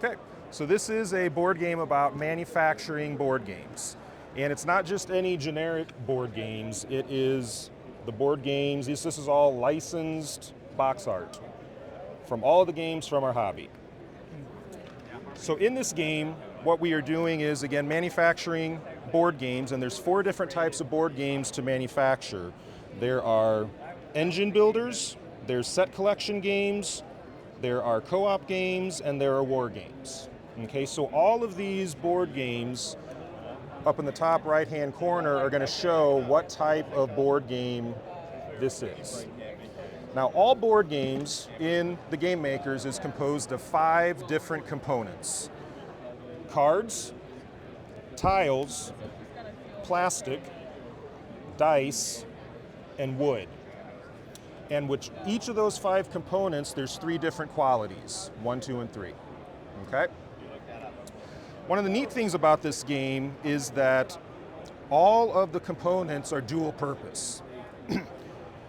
Okay, so this is a board game about manufacturing board games. And it's not just any generic board games, it is the board games, this is all licensed box art from all of the games from our hobby. So in this game, what we are doing is, again, manufacturing board games, and there's 4 different types of board games to manufacture. There are engine builders, there's set collection games, there are co-op games, and there are war games. Okay, so all of these board games up in the top right-hand corner are going to show what type of board game this is. Now, all board games in the Game Makers is composed of 5 different components: cards, tiles, plastic, dice, and wood. And with each of those 5 components, there's 3 different qualities, 1, 2, and 3. Okay? One of the neat things about this game is that all of the components are dual purpose.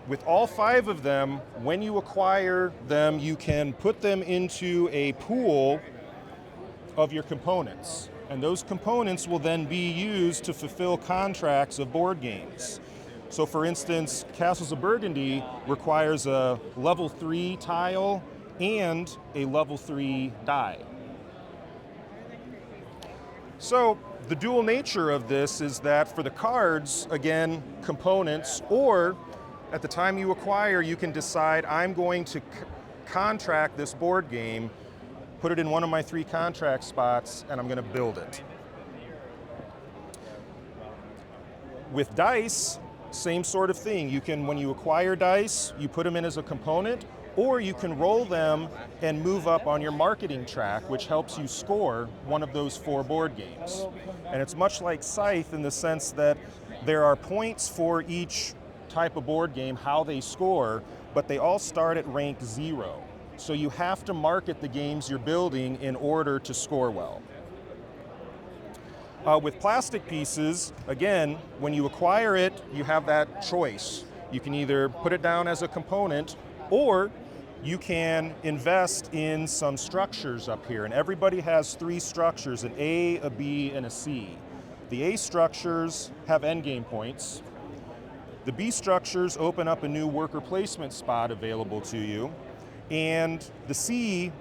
With all 5 of them, when you acquire them, you can put them into a pool of your components. And those components will then be used to fulfill contracts of board games. So for instance, Castles of Burgundy requires a level 3 tile and a level 3 die. So the dual nature of this is that for the cards, again, components, or at the time you acquire, you can decide, I'm going to contract this board game, put it in one of my 3 contract spots, and I'm going to build it. With dice, same sort of thing. You can, when you acquire dice, you put them in as a component, or you can roll them and move up on your marketing track, which helps you score one of those 4 board games. And it's much like Scythe in the sense that there are points for each type of board game, how they score, but they all start at rank 0. So you have to market the games you're building in order to score well. With plastic pieces, again, when you acquire it, you have that choice. You can either put it down as a component, or you can invest in some structures up here. And everybody has 3 structures, an A, a B, and a C. The A structures have endgame points. The B structures open up a new worker placement spot available to you. And the C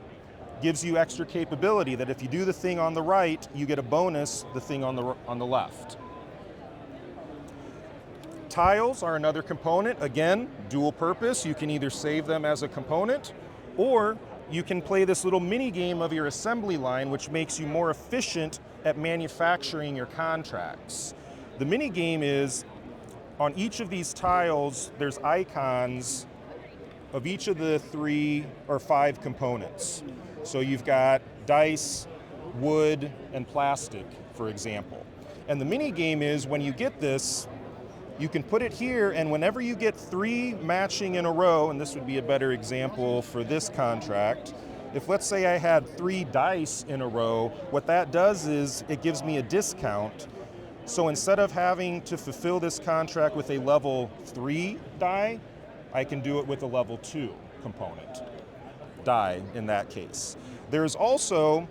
gives you extra capability that if you do the thing on the right, you get a bonus, the thing on the left. Tiles are another component. Again, dual purpose. You can either save them as a component, or you can play this little mini game of your assembly line, which makes you more efficient at manufacturing your contracts. The mini game is, on each of these tiles, there's icons of each of the 3 or 5 components. So you've got dice, wood, and plastic, for example. And the mini game is, when you get this, you can put it here, and whenever you get 3 matching in a row, and this would be a better example for this contract, if let's say I had 3 dice in a row, what that does is it gives me a discount. So instead of having to fulfill this contract with a level 3 die, I can do it with a level 2 component die in that case. There's also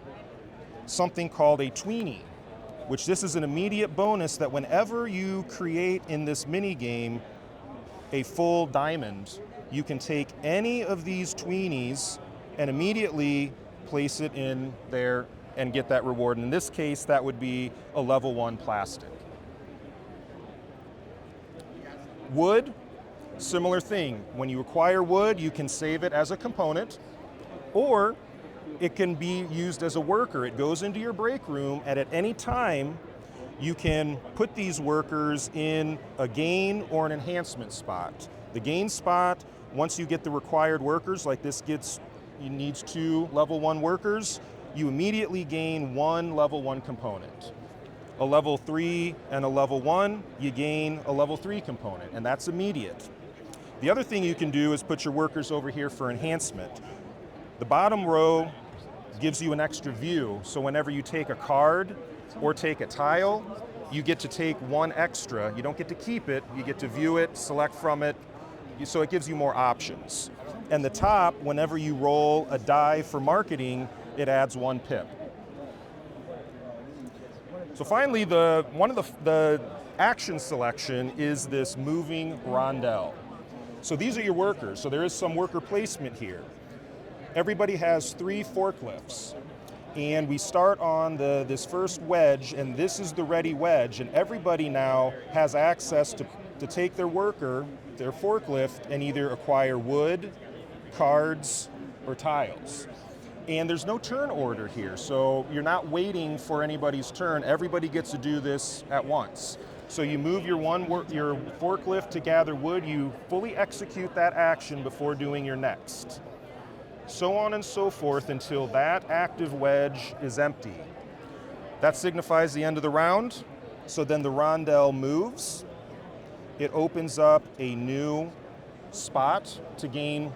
something called a tweenie, which this is an immediate bonus that whenever you create in this mini game a full diamond, you can take any of these tweenies and immediately place it in there and get that reward. In this case, that would be a level 1 plastic. Wood, similar thing. When you acquire wood, you can save it as a component, or it can be used as a worker. It goes into your break room, and at any time, you can put these workers in a gain or an enhancement spot. The gain spot, once you get the required workers, like this needs 2 level 1 workers, you immediately gain 1 level 1 component. A level 3 and a level 1, you gain a level 3 component, and that's immediate. The other thing you can do is put your workers over here for enhancement. The bottom row gives you an extra view, so whenever you take a card or take a tile, you get to take 1 extra. You don't get to keep it, you get to view it, select from it, so it gives you more options. And the top, whenever you roll a die for marketing, it adds 1 pip. So finally, one of the action selection is this moving rondelle. So these are your workers. So there is some worker placement here. Everybody has 3 forklifts. And we start on this first wedge, and this is the ready wedge, and everybody now has access to take their worker, their forklift, and either acquire wood, cards, or tiles. And there's no turn order here, so you're not waiting for anybody's turn. Everybody gets to do this at once. So you move your forklift to gather wood, you fully execute that action before doing your next. So on and so forth until that active wedge is empty. That signifies the end of the round. So then the rondelle moves. It opens up a new spot to gain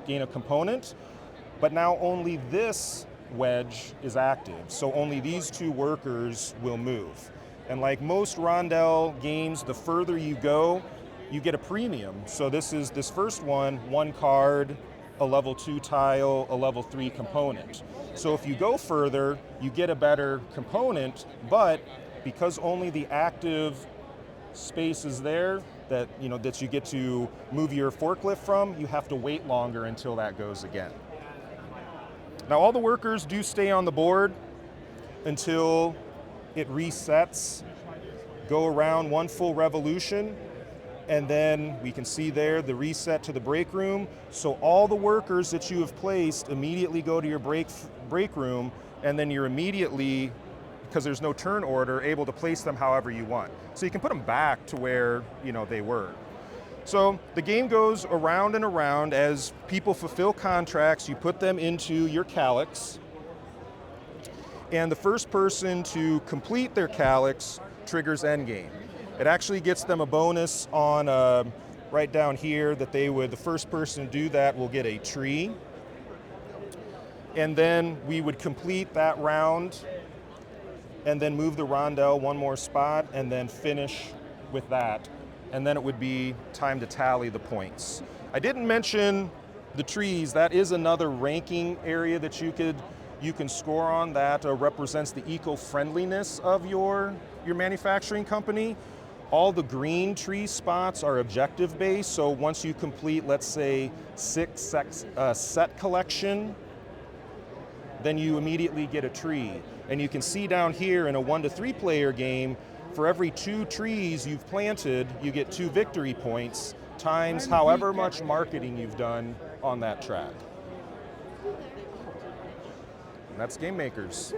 a component, but now only this wedge is active. So only these 2 workers will move. And like most rondelle games, the further you go, you get a premium. So this first one card, a level 2 tile, a level 3 component. So if you go further, you get a better component, but because only the active space is there that you get to move your forklift from, you have to wait longer until that goes again. Now all the workers do stay on the board until it resets, go around 1 full revolution, and then we can see there the reset to the break room. So all the workers that you have placed immediately go to your break room, and then you're immediately, because there's no turn order, able to place them however you want. So you can put them back to where they were. So the game goes around and around. As people fulfill contracts, you put them into your calyx, and the first person to complete their calyx triggers endgame. It actually gets them a bonus on right down here that the first person to do that will get a tree. And then we would complete that round and then move the rondelle 1 more spot and then finish with that. And then it would be time to tally the points. I didn't mention the trees. That is another ranking area that you can score on that represents the eco-friendliness of your manufacturing company. All the green tree spots are objective based, so once you complete, let's say, 6 set collection, then you immediately get a tree. And you can see down here in a 1 to 3 player game, for every 2 trees you've planted, you get 2 victory points times however much marketing you've done on that track. And that's Game Makers.